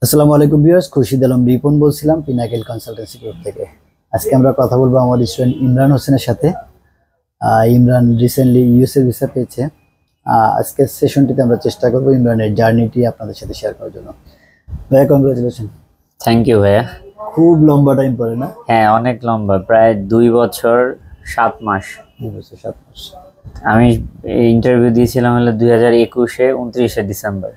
আসসালামু আলাইকুম ভিউয়ার্স, খুরশিদ আলম রিপন বলছিলাম পিনাকেল কনসালটেন্সি গ্রুপ থেকে। আজকে আমরা কথা বলবো আমার স্টুডেন্ট ইমরান হোসেনের সাথে। ইমরান রিসেন্টলি ইউএসএ ভিসা পেয়েছে। আজকের সেশনটিতে আমরা চেষ্টা করবো ইমরানের জার্নিটি আপনাদের সাথে শেয়ার করার জন্য। ভাইয়া, কংগ্রেচুলেশন। থ্যাংক ইউ ভাইয়া। খুব লম্বা টাইম পরে না? হ্যাঁ, অনেক লম্বা, প্রায় 2 বছর 7 মাস। 2 বছর 7 মাস। আমি ইন্টারভিউ দিয়েছিলাম হলো 2021-এ 29শে ডিসেম্বর।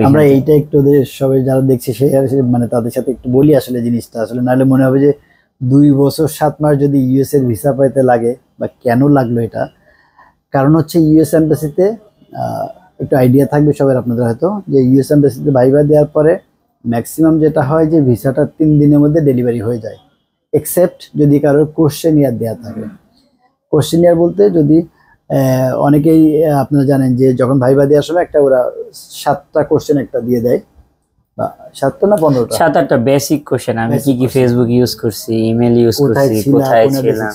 আমরা এইটা একটু সবাই যারা দেখছে সেই মানে তাদের সাথে একটু বলি আসলে জিনিসটা, আসলে নাহলে মনে হবে যে 2 বছর 7 মাস যদি ইউএস এর ভিসা পাইতে লাগে বা কেন লাগলো এটা। কারণ হচ্ছে ইউএস এম্বাসিতে একটু আইডিয়া থাকবে সবার আপনাদের হয়তো, যে ইউএস এম্বাসিতে ভাইবা দেওয়ার পরে ম্যাক্সিমাম যেটা হয় যে ভিসাটা 3 দিনের মধ্যে ডেলিভারি হয়ে যায়, এক্সেপ্ট যদি কারোর কোশ্চেনিয়ার দেওয়া থাকে। কোশ্চেনিয়ার বলতে যদি অনেকেই আপনারা জানেন যে যখন ভাইবা দেওয়ার সময় একটা ওরা 7টা কোশ্চেন একটা দিয়ে দেয়, বা 7টা না 15টা, 7-8টা বেসিক কোশ্চেন। আমি কি ফেসবুক ইউজ করছি, ইমেল ইউজ করছি, কোথায়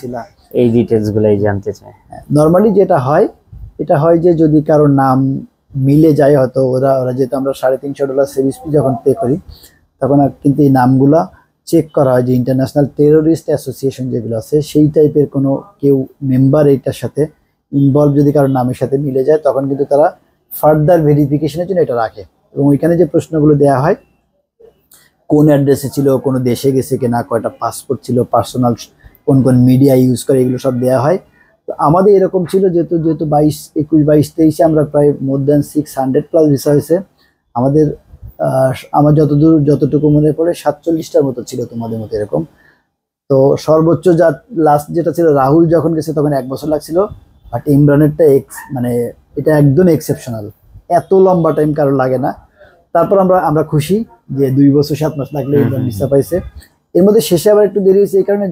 ছিলাম, এই ডিটেইলস গুলাই জানতে চাই। নরমালি যেটা হয় এটা হয় যে যদি কারোর নাম মিলে যায়, হয়তো ওরা যেহেতু আমরা $350 সার্ভিস ফি যখন পে করি তখন কিন্তু এই নামগুলা চেক করা হয় যে ইন্টারন্যাশনাল টেরোরিস্ট অ্যাসোসিয়েশন যেগুলো আছে সেই টাইপের কোনো কেউ মেম্বার এইটার সাথে ইনভলভ যদি কারোর নামের সাথে মিলে যায় তখন কিন্তু তারা ফার্দার ভেরিফিকেশনের জন্য এটা রাখে। এবং ওইখানে যে প্রশ্নগুলো দেওয়া হয়, কোন অ্যাড্রেসে ছিল, কোনো দেশে গেছে কিনা, কয়টা পাসপোর্ট ছিল, পার্সোনাল কোন কোন মিডিয়া ইউজ করে, এগুলো সব দেওয়া হয়। তো আমাদের এরকম ছিল যেহেতু 22, 21, 22, 23-এ আমরা প্রায় মোর দ্যান 600+ ভিসা হয়েছে আমাদের। আমার যতটুকু মনে পড়ে 47টার মতো ছিল, তোমাদের মতো এরকম। তো সর্বোচ্চ যা লাস্ট যেটা ছিল রাহুল যখন গেছে তখন 1 বছর লাগছিল, বাট ইমরানেরটা মানে এটা একদম এক্সেপশনাল, এত লম্বা টাইম কারো লাগে না। তারপর আমরা খুশি যে 2 বছর 7 মাস লাগলে ইমরান ভিসা পাইছে। এর মধ্যে শেষে আবার একটু দেরি হয়েছে এই কারণে,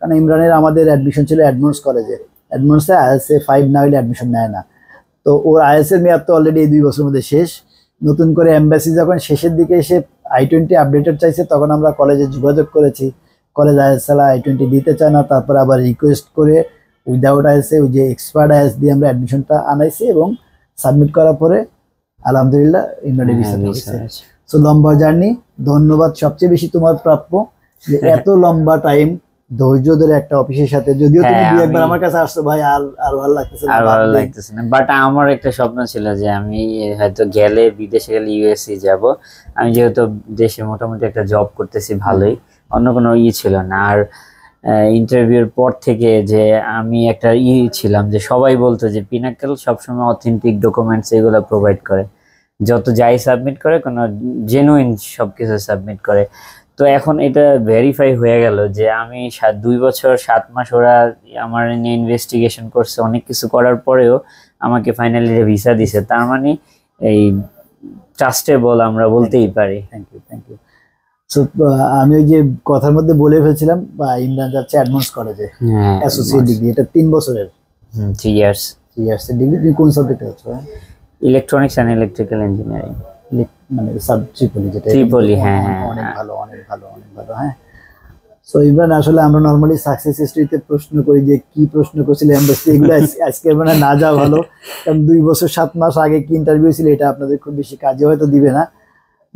কারণ ইমরানের আমাদের অ্যাডমিশন ছিল অ্যাডমন্ডস কলেজে। অ্যাডমন্ডসে আইএলটিএস 5 না হলে অ্যাডমিশন নেয় না। তো ওর আইএলটিএস এর মেয়াদ তো অলরেডি এই 2 বছরের মধ্যে শেষ। নতুন করে এমবাসি যখন শেষের দিকে এসে I-20 আপডেটেড চাইছে তখন আমরা কলেজে যোগাযোগ করেছি, কলেজ আইএলটিএস I-20 দিতে চায় না। তারপর আবার রিকোয়েস্ট করে উইদাউট আইএলটিএস ওই যে এক্সপার্ট আইএলটিএস দিয়ে আমরা অ্যাডমিশনটা আনাইছি এবং সাবমিট করার পরে আলহামদুলিল্লাহ ইমরানের ভিসা হয়েছে। সো লম্বা জার্নি, ধন্যবাদ সবচেয়ে বেশি তোমার প্রাপ্য যে এত লম্বা টাইম ধৈর্য ধরে একটা অফিসের সাথে, যদিও তুমি একবার আমার কাছে আসছো ভাই, আর ভালো লাগতেছে না। বাট আমার একটা স্বপ্ন ছিল যে আমি হয়তো গেলে বিদেশে গেলে ইউএসএ যাব। আমি যেহেতু দেশে মোটামুটি একটা জব করতেছি ভালোই, অন্য কোনো ছিল না। আর ইন্টারভিউর পর থেকে যে আমি একটা ছিলাম যে সবাই বলতো যে পিনাকেল সবসময় অথেন্টিক ডকুমেন্টস এগুলো প্রোভাইড করে, যত যাই সাবমিট করে কোনো জেনুইন সবকিছু সাবমিট করে। তো এখন এটা ভেরিফাই হয়ে গেল যে আমি 2 বছর 7 মাস ওরা আমার নিয়ে ইনভেস্টিগেশন করছে, অনেক কিছু করার পরেও আমাকে ফাইনালি ভিসা দিছে। তার মানে এই ট্রাস্টেবল আমরা বলতেই পারি। Thank you. সো আমি ওই যে কথার মধ্যে বলে ফেলছিলাম ইমরান যাচ্ছে অ্যাডভান্স কলেজে অ্যাসোসিয়েট ডিগ্রি, এটা 3 বছরের 3 ইয়ার্স এর ডিগ্রি। তুমি কোন সাবজেক্টে আছো? ইলেকট্রনিক্স এন্ড ইলেকট্রিক্যাল ইঞ্জিনিয়ারিং, মানে ট্রিপলি, যেটা ট্রিপলি। হ্যাঁ, অনেক ভালো। হ্যাঁ, সো ইমরান আসলে আমরা নরমালি সাকসেস হিস্ট্রিতে প্রশ্ন করি যে কি প্রশ্ন করছিল এমবাসি, এগুলো আজকে মানে না যা ভালো, কারণ 2 বছর 7 মাস আগে কি ইন্টারভিউ ছিল এটা আপনাদের খুব বেশি কাজে হয়তো দিবে না।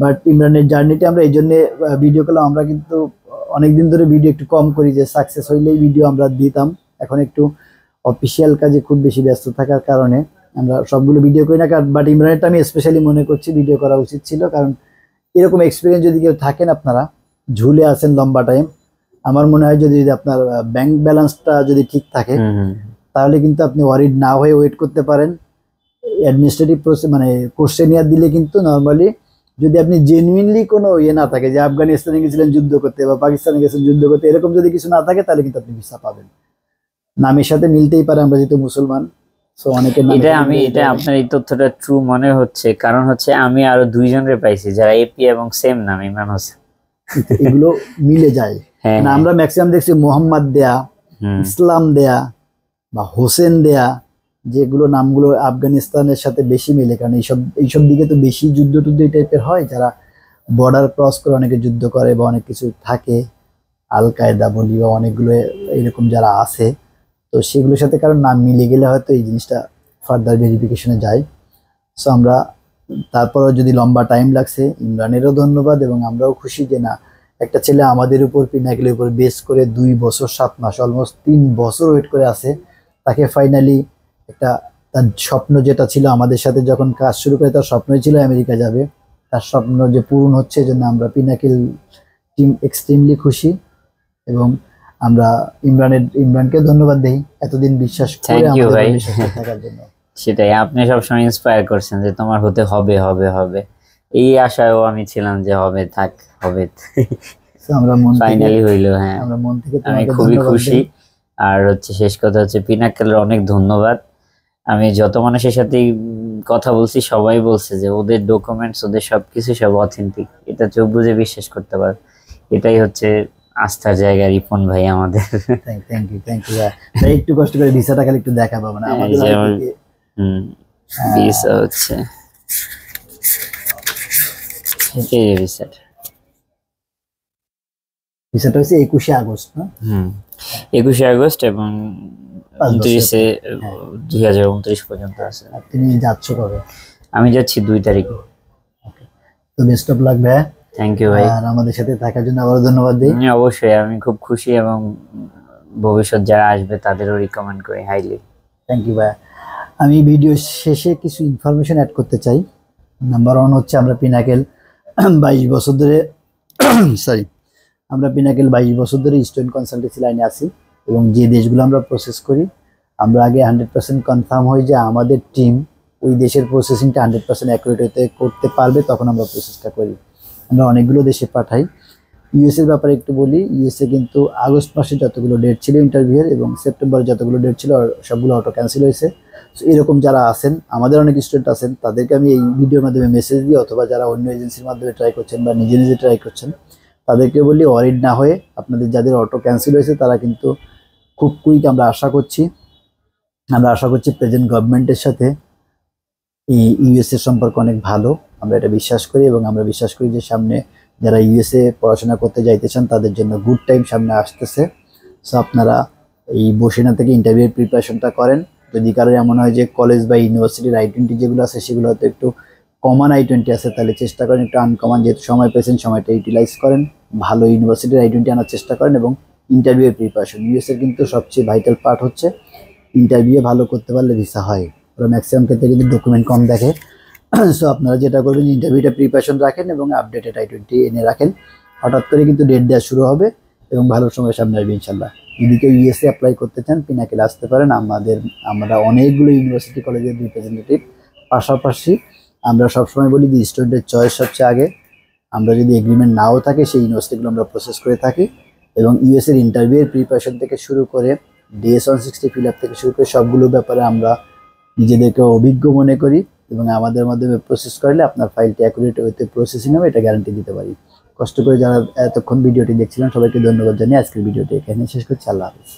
বাট ইমরানের জার্নিটা আমরা এই জন্য ভিডিও করলাম। আমরা কিন্তু অনেকদিন ধরে ভিডিও একটু কম করি, যে সাকসেস হইলেই ভিডিও আমরা দিতাম। এখন একটু অফিসিয়াল কাজে খুব বেশি ব্যস্ত থাকার কারণে আমরা সবগুলো ভিডিও করি না। বাট ইমরানেরটা আমি স্পেশালি মনে করছি ভিডিও করা উচিত ছিল, কারণ এরকম এক্সপিরিয়েন্স যদি কেউ থাকেন, আপনারা ঝুলে আছেন লম্বা টাইম, আমার মনে হয় যদি আপনার ব্যাংক ব্যালেন্সটা যদি ঠিক থাকে তাহলে কিন্তু আপনি ওয়ারিড না হয়ে ওয়েট করতে পারেন। অ্যাডমিনিস্ট্রেটিভ প্রসেস মানে কোশ্চেনিয়ার দিলে কিন্তু নর্মালি যদি আপনি জেনুইনলি কোনো না থাকে যে আফগানিস্তানে গেছিলেন যুদ্ধ করতে বা পাকিস্তানে গেছেন যুদ্ধ করতে, এরকম যদি কিছু না থাকে তাহলে কিন্তু আপনি ভিসা পাবেন। নামের সাথে মিলতেই পারে, আমরা যেহেতু মুসলমান। সো অনেকের এটা আপনার এই তথ্যটা ট্রু মনে হচ্ছে, কারণ হচ্ছে আমি আরো 2 জনের পাইছি যারা এপি এবং সেম নাম ইমরান হোসেন, এগুলো মিলে যায়। আমরা ম্যাক্সিমাম দেখছি মোহাম্মদ দেয়া, ইসলাম দেয়া বা হোসেন দেয়া, যেগুলো নামগুলো আফগানিস্তানের সাথে বেশি মিলে, কারণ এইসব দিকে তো বেশি যুদ্ধ এই টাইপের হয়, যারা বর্ডার ক্রস করে অনেকে যুদ্ধ করে বা অনেক কিছু থাকে, আল কায়দা বলি বা অনেকগুলো এরকম যারা আছে, তো সেগুলোর সাথে কারণ নাম মিলে গেলে হয়তো এই জিনিসটা ফার্দার ভেরিফিকেশনে যায়। সো আমরা তারপরও যদি লম্বা টাইম লাগছে, ইমরানেরও ধন্যবাদ, এবং আমরাও খুশি যে না, একটা ছেলে আমাদের উপর, পিনাকেলের উপর বেস করে 2 বছর 7 মাস, অলমোস্ট 3 বছর ওয়েট করে আছে, তাকে ফাইনালি একটা, তার স্বপ্ন যেটা ছিল আমাদের সাথে যখন কাজ শুরু করে, তার স্বপ্নই ছিল আমেরিকা যাবে, তার স্বপ্ন যে পূরণ হচ্ছে, এই জন্য আমরা পিনাকেল টিম এক্সট্রিমলি খুশি। এবং আমরা ইমরানকে ধন্যবাদ দেই এতদিন বিশ্বাস করে থ্যাংক ইউ আমাদের ভাই। উপর বিশ্বাস করে থাকার জন্য। সেটাই, আপনি সবসময় ইন্সপায়ার করছেন যে তোমার হতে হবে হবে হবে, এই আশায়ও আমি ছিলাম যে হবে, থাক হবে। So, আমরা মন থেকে ফাইনালি হইলো, হ্যাঁ আমরা মন থেকে আমি তোমাকে খুবই ধন্যবাদ খুশি। দেই। আর হচ্ছে শেষ কথা হচ্ছে পিনাকেলের অনেক ধন্যবাদ। আমি যত মানুষের সাথে কথা বলছি সবাই বলছে যে ওদের ডকুমেন্টস, ওদের সবকিছু সব অথেন্টিক, এটা চোখ বুঝে বিশ্বাস করতে পার। এটাই হচ্ছে আস্থার জায়গা রিপন ভাই আমাদের। থ্যাংক ইউ ভাই, একটু কষ্ট করে ভিসাটা খালি একটু দেখা পাবো না আমাদের এই যে হয়তো আমার- কি, ভিসা হচ্ছে এটাই ভিসাটা। ভিসাটা হচ্ছে 21শে আগস্ট না? 21শে আগস্ট এবং 5 বছর। 2029 পর্যন্ত আছে। আর তুমি যাচ্ছ কবে? আমি যাচ্ছি 2 তারিখে। তো বেস্ট অফ লাক ভাই, থ্যাংক ইউ ভাই। আর আমাদের সাথে থাকার জন্য আবারও ধন্যবাদ দিই। অবশ্যই আমি খুব খুশি এবং ভবিষ্যৎ যারা আসবে তাদেরও রিকমেন্ড করি হাইলি। থ্যাংক ইউ ভাই। আমি ভিডিও শেষে কিছু ইনফরমেশন অ্যাড করতে চাই। নাম্বার 1 হচ্ছে আমরা পিনাকেল 22 বছর ধরে সরি আমরা পিনাকেল 22 বছর ধরে স্টুডেন্ট কনসালটেন্সি লাইনে আছি, এবং যে দেশগুলো আমরা প্রসেস করি, আমরা আগে 100% কনফার্ম হই যে আমাদের টিম ওই দেশের প্রসেসিংটা 100% অ্যাকুরেট হতে করতে পারবে, তখন আমরা প্রসেসটা করি। আমরা অনেকগুলো দেশে পাঠাই। ইউএসএর ব্যাপারে একটু বলি, ইউএসএ কিন্তু আগস্ট মাসে যতগুলো ডেট ছিল ইন্টারভিউয়ের, এবং সেপ্টেম্বরে যতগুলো ডেট ছিল সবগুলো অটো ক্যান্সেল হয়েছে। সো এরকম যারা আছেন, আমাদের অনেক স্টুডেন্ট আছেন, তাদেরকে আমি এই ভিডিওর মাধ্যমে মেসেজ দিই, অথবা যারা অন্য এজেন্সির মাধ্যমে ট্রাই করছেন বা নিজে নিজে ট্রাই করছেন, তাদেরকে বলি ওয়ারিড না হয়ে, আপনাদের যাদের অটো ক্যান্সেল হয়েছে তারা কিন্তু খুব কুইক, আমরা আশা করছি প্রেজেন্ট গভর্নমেন্টের সাথে এই ইউএসএ সম্পর্ক অনেক ভালো, আমরা এটা বিশ্বাস করি। এবং আমরা বিশ্বাস করি যে সামনে যারা ইউএসএ পড়াশোনা করতে যাইতে চান তাদের জন্য গুড টাইম সামনে আসতেছে। সো আপনারা এই বসে না থেকে ইন্টারভিউর প্রিপারেশনটা করেন। যদি কারোর এমন হয় যে কলেজ বা ইউনিভার্সিটির I-20 যেগুলো আছে সেগুলো হয়তো একটু কমন I-20 আছে, তাহলে চেষ্টা করেন একটু আনকমন, যেহেতু সময় পেয়েছেন সময়টা ইউটিলাইজ করেন, ভালো ইউনিভার্সিটির I-20 আনার চেষ্টা করেন। এবং ইন্টারভিউয়ের প্রিপারেশন, ইউএসএর কিন্তু সবচেয়ে ভাইটাল পার্ট হচ্ছে ইন্টারভিউ ভালো করতে পারলে ভিসা হয়। ওরা ম্যাক্সিমাম ক্ষেত্রে কিন্তু ডকুমেন্ট কম দেখে। সো আপনারা যেটা করবেন, ইন্টারভিউটা প্রিপারেশন রাখেন এবং আপডেটেড I-20 এনে রাখেন। হঠাৎ করে কিন্তু ডেট দেওয়া শুরু হবে এবং ভালো সময় সামনে আসবে ইনশাল্লাহ। যদি কেউ ইউএসএ অ্যাপ্লাই করতে চান, পিনাকেলে আসতে পারেন। আমরা অনেকগুলো ইউনিভার্সিটি কলেজের রিপ্রেজেন্টেটিভ, পাশাপাশি আমরা সবসময় বলি যে স্টুডেন্টের চয়েস সবচেয়ে আগে। আমরা যদি এগ্রিমেন্ট নাও থাকে, সেই ইউনিভার্সিটিগুলো আমরা প্রসেস করে থাকি। এবং ইউএসএর ইন্টারভিউয়ের প্রিপারেশন থেকে শুরু করে DS-160 ফিল আপ থেকে শুরু করে সবগুলো ব্যাপারে আমরা নিজেদেরকে অভিজ্ঞ মনে করি, এবং আমাদের মাধ্যমে প্রসেস করলে আপনার ফাইলটি অ্যাকুরেট হতে প্রসেসিং হবে, এটা গ্যারান্টি দিতে পারি। কষ্ট করে যারা এতক্ষণ ভিডিওটি দেখছিলেন সবাইকে ধন্যবাদ জানিয়ে আজকের ভিডিওটি এখানে শেষ করছি। আল্লাহ হাফিজ।